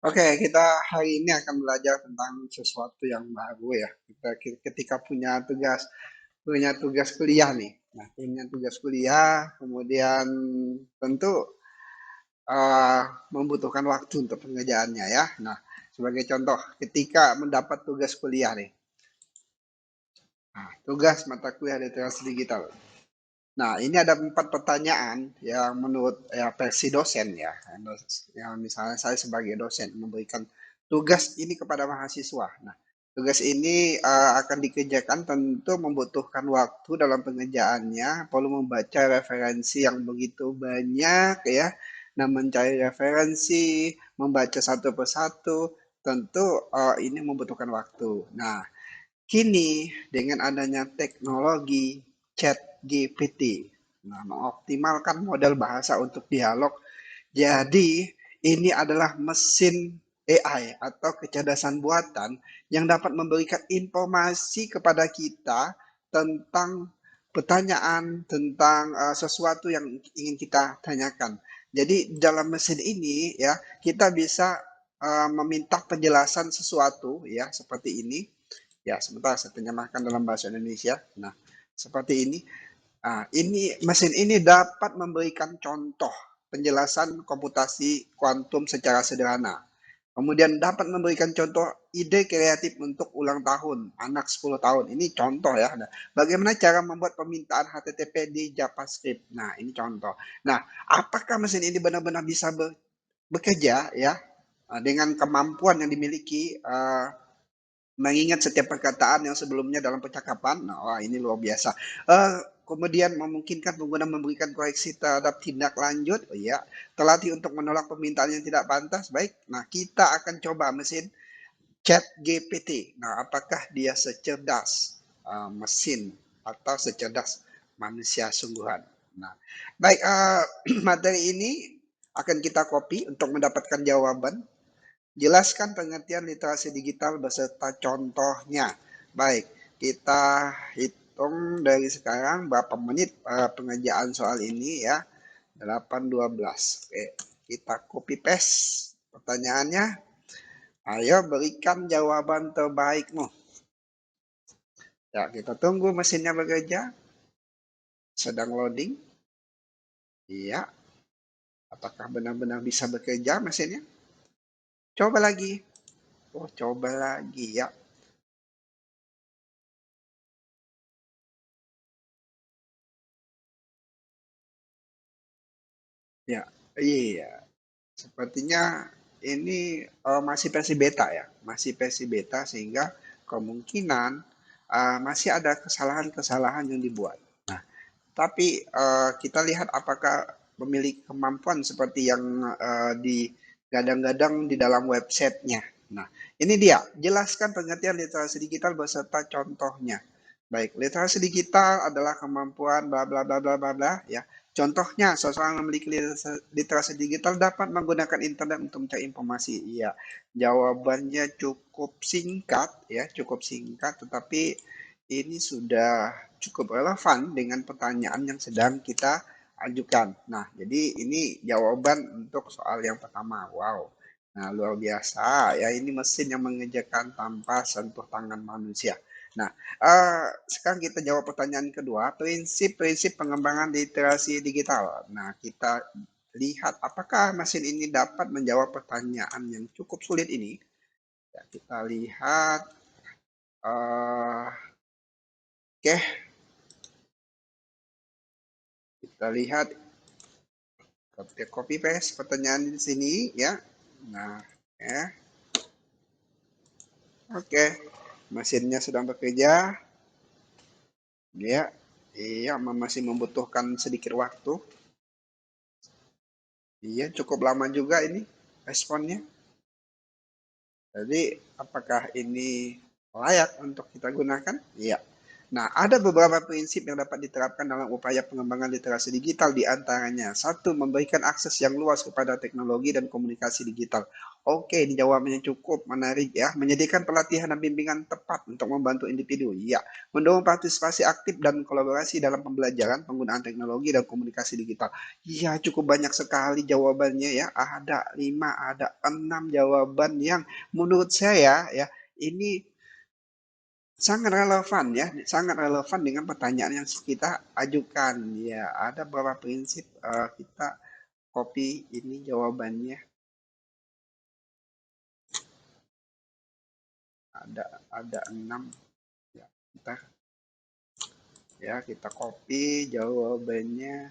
Oke, kita hari ini akan belajar tentang sesuatu yang baru ya. Kita ketika punya tugas kuliah nih. Nah, punya tugas kuliah, kemudian tentu eh, membutuhkan waktu untuk pengerjaannya ya. Nah, sebagai contoh, ketika mendapat tugas kuliah nih. Nah, tugas mata kuliah literasi digital. Nah, ini ada 4 pertanyaan yang menurut ya, versi dosen ya. Yang misalnya saya sebagai dosen memberikan tugas ini kepada mahasiswa. Nah, tugas ini akan dikerjakan tentu membutuhkan waktu dalam pengerjaannya, perlu membaca referensi yang begitu banyak ya. Nah, mencari referensi, membaca satu persatu, tentu ini membutuhkan waktu. Nah, kini dengan adanya teknologi ChatGPT, nah, mengoptimalkan model bahasa untuk dialog, jadi ini adalah mesin AI atau kecerdasan buatan yang dapat memberikan informasi kepada kita tentang pertanyaan, tentang sesuatu yang ingin kita tanyakan. Jadi dalam mesin ini ya kita bisa meminta penjelasan sesuatu ya seperti ini. Ya, sebentar saya terjemahkan dalam bahasa Indonesia. Nah, seperti ini. Ini mesin ini dapat memberikan contoh penjelasan komputasi kuantum secara sederhana. Kemudian dapat memberikan contoh ide kreatif untuk ulang tahun anak 10 tahun. Ini contoh ya. Nah, bagaimana cara membuat permintaan HTTP di JavaScript. Nah, ini contoh. Nah, apakah mesin ini benar-benar bisa bekerja ya dengan kemampuan yang dimiliki mengingat setiap perkataan yang sebelumnya dalam percakapan. Nah, wah, ini luar biasa. Kemudian memungkinkan pengguna memberikan koreksi terhadap tindak lanjut. Oh iya, terlatih untuk menolak permintaan yang tidak pantas. Baik, nah kita akan coba mesin Chat GPT. Nah, apakah dia secerdas mesin atau secerdas manusia sungguhan? Nah, baik, materi ini akan kita copy untuk mendapatkan jawaban. Jelaskan pengertian literasi digital beserta contohnya. Baik, kita hitung dari sekarang berapa menit pengerjaan soal ini ya. 8:12. Oke, kita copy paste pertanyaannya. Ayo berikan jawaban terbaikmu. Ya, kita tunggu mesinnya bekerja. Sedang loading. Iya, apakah benar-benar bisa bekerja mesinnya? Coba lagi. Oh, coba lagi ya. Ya, iya. Sepertinya ini masih versi beta ya, masih versi beta sehingga kemungkinan masih ada kesalahan-kesalahan yang dibuat. Nah, tapi kita lihat apakah memiliki kemampuan seperti yang digadang-gadang di dalam websitenya. Nah, ini dia, jelaskan pengertian literasi digital beserta contohnya. Baik, literasi digital adalah kemampuan bla bla bla bla bla bla ya. Contohnya, seseorang memiliki literasi digital dapat menggunakan internet untuk mencari informasi. Iya, jawabannya cukup singkat ya, cukup singkat, tetapi ini sudah cukup relevan dengan pertanyaan yang sedang kita ajukan. Nah, jadi ini jawaban untuk soal yang pertama. Wow. Nah, luar biasa ya, ini mesin yang mengerjakan tanpa sentuh tangan manusia. Nah, sekarang kita jawab pertanyaan kedua, prinsip-prinsip pengembangan literasi digital. Nah, kita lihat apakah mesin ini dapat menjawab pertanyaan yang cukup sulit ini. Ya, kita lihat. Oke, kita lihat copy paste pertanyaan di sini ya. Nah, ya. Oke. Mesinnya sedang bekerja. Ya. Iya, masih membutuhkan sedikit waktu. Iya, cukup lama juga ini responnya. Jadi, apakah ini layak untuk kita gunakan? Iya. Nah, ada beberapa prinsip yang dapat diterapkan dalam upaya pengembangan literasi digital di antaranya. Satu, memberikan akses yang luas kepada teknologi dan komunikasi digital. Oke, ini jawabannya cukup menarik ya. Menyediakan pelatihan dan bimbingan tepat untuk membantu individu. Ya, mendorong partisipasi aktif dan kolaborasi dalam pembelajaran, penggunaan teknologi dan komunikasi digital. Iya, cukup banyak sekali jawabannya ya. Ada 5, ada 6 jawaban yang menurut saya ya ini sangat relevan ya, sangat relevan dengan pertanyaan yang kita ajukan. Ya, ada beberapa prinsip kita copy ini jawabannya. Ada 6 ya. Kita copy jawabannya.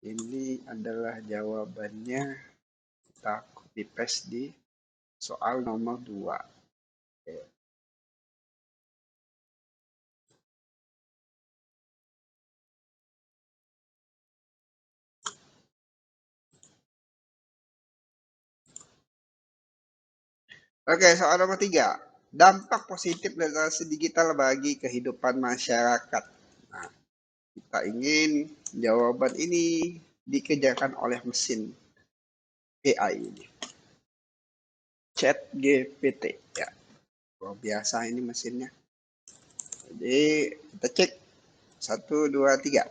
Ini adalah jawabannya. Kita copy paste di soal nomor 2. Oke, soal nomor 3. Dampak positif literasi digital bagi kehidupan masyarakat. Nah, kita ingin jawaban ini dikerjakan oleh mesin AI ini. Chat GPT ya. Luar biasa ini mesinnya. Jadi kita cek 1, 2, 3.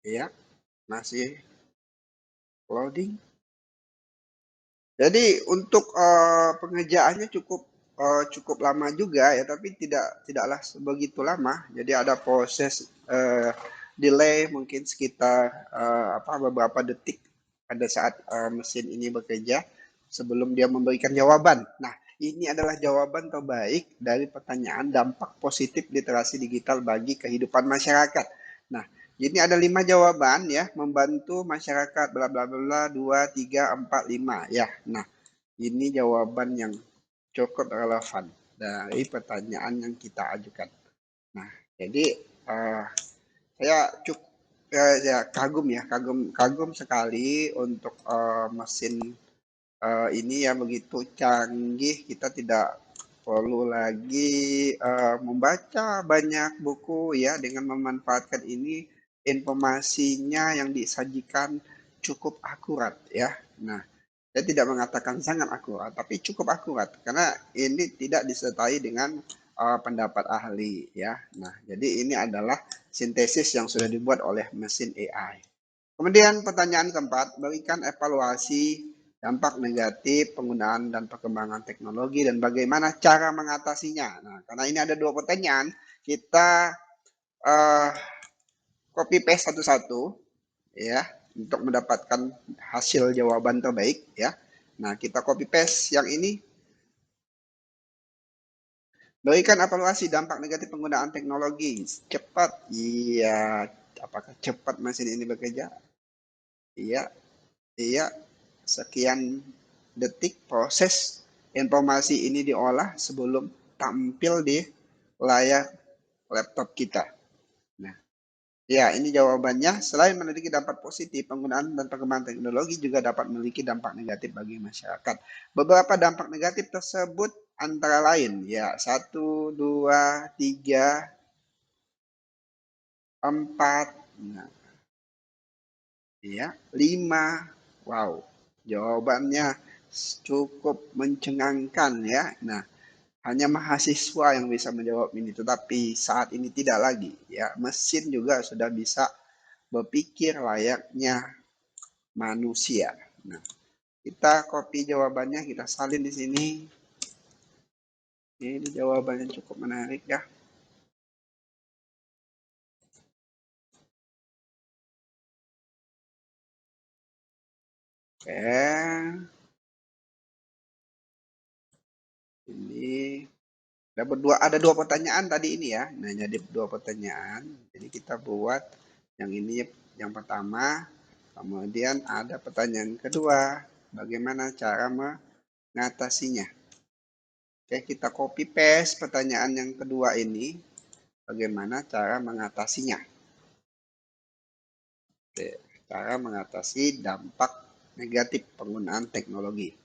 Ya, masih loading. Jadi untuk pengerjaannya cukup lama juga ya, tapi tidaklah begitu lama. Jadi ada proses delay mungkin sekitar beberapa detik pada saat mesin ini bekerja sebelum dia memberikan jawaban. Nah, ini adalah jawaban terbaik dari pertanyaan dampak positif literasi digital bagi kehidupan masyarakat. Nah, ini ada 5 jawaban ya, membantu masyarakat bla bla bla 2, 3, 4, 5 ya. Nah, ini jawaban yang cukup relevan dari pertanyaan yang kita ajukan. Nah, jadi saya cukup kagum sekali untuk mesin ini yang begitu canggih. Kita tidak perlu lagi membaca banyak buku ya, dengan memanfaatkan ini informasinya yang disajikan cukup akurat ya. Nah, saya tidak mengatakan sangat akurat, tapi cukup akurat karena ini tidak disertai dengan pendapat ahli ya. Nah, jadi ini adalah sintesis yang sudah dibuat oleh mesin AI. Kemudian pertanyaan keempat, berikan evaluasi dampak negatif penggunaan dan perkembangan teknologi dan bagaimana cara mengatasinya. Nah, karena ini ada 2 pertanyaan, kita uh, copy paste satu-satu ya untuk mendapatkan hasil jawaban terbaik ya. Nah, kita copy paste yang ini. Berikan evaluasi dampak negatif penggunaan teknologi. Cepat, iya. Apakah cepat mesin ini bekerja? Iya, iya. Sekian detik proses informasi ini diolah sebelum tampil di layar laptop kita. Nah, ya ini jawabannya. Selain memiliki dampak positif, penggunaan dan perkembangan teknologi juga dapat memiliki dampak negatif bagi masyarakat. Beberapa dampak negatif tersebut antara lain ya 1, 2, 3, 4, nah, ya 5. Wow, jawabannya cukup mencengangkan ya. Nah, hanya mahasiswa yang bisa menjawab ini, tetapi saat ini tidak lagi ya. Mesin juga sudah bisa berpikir layaknya manusia. Nah, kita copy jawabannya, kita salin di sini. Ini jawabannya cukup menarik ya. Oke. Ini ada dua pertanyaan tadi ini ya. Nah, jadi 2 pertanyaan. Jadi kita buat yang ini yang pertama, kemudian ada pertanyaan kedua, bagaimana cara mengatasinya. Oke, kita copy paste pertanyaan yang kedua ini, bagaimana cara mengatasinya. Oke, cara mengatasi dampak negatif penggunaan teknologi.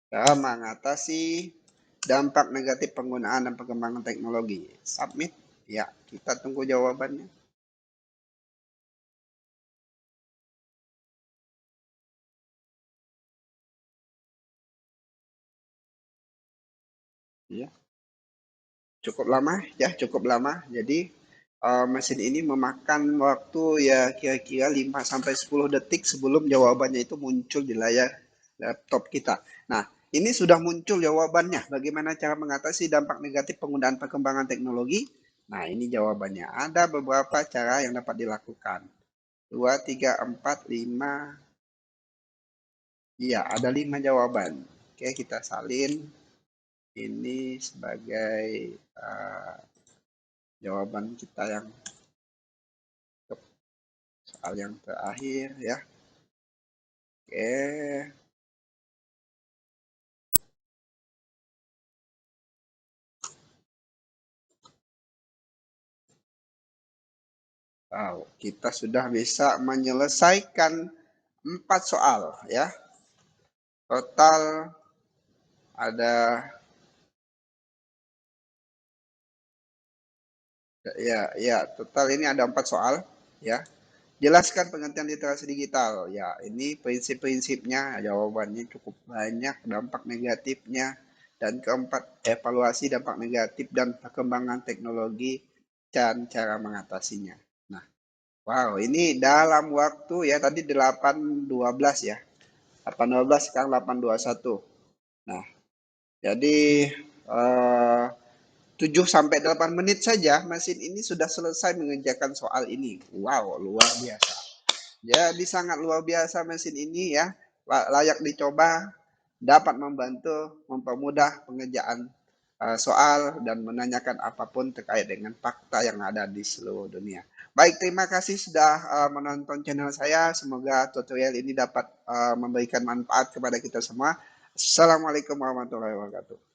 Cara mengatasi dampak negatif penggunaan dan perkembangan teknologi. Submit. Ya, kita tunggu jawabannya. Ya, cukup lama ya, cukup lama. Jadi mesin ini memakan waktu ya kira-kira 5 sampai 10 detik sebelum jawabannya itu muncul di layar laptop kita. Nah, ini sudah muncul jawabannya. Bagaimana cara mengatasi dampak negatif penggunaan perkembangan teknologi? Nah, ini jawabannya. Ada beberapa cara yang dapat dilakukan. 2, 3, 4, 5. Iya, ada 5 jawaban. Oke, kita salin ini sebagai uh, jawaban kita yang soal yang terakhir ya. Oke. Wow, kita sudah bisa menyelesaikan 4 soal ya. Total ada ya ya total ini ada 4 soal ya. Jelaskan pengertian literasi digital. Ya, ini prinsip-prinsipnya, jawabannya cukup banyak, dampak negatifnya. Dan keempat, evaluasi dampak negatif dan perkembangan teknologi dan cara mengatasinya. Nah, wow, ini dalam waktu ya tadi 8.12 ya. 8.12 sekarang 8.21. Nah, jadi 7 sampai 8 menit saja mesin ini sudah selesai mengerjakan soal ini. Wow, luar biasa. Jadi sangat luar biasa mesin ini ya, layak dicoba, dapat membantu mempermudah pengerjaan soal dan menanyakan apapun terkait dengan fakta yang ada di seluruh dunia. Baik, terima kasih sudah menonton channel saya. Semoga tutorial ini dapat memberikan manfaat kepada kita semua. Assalamualaikum warahmatullahi wabarakatuh.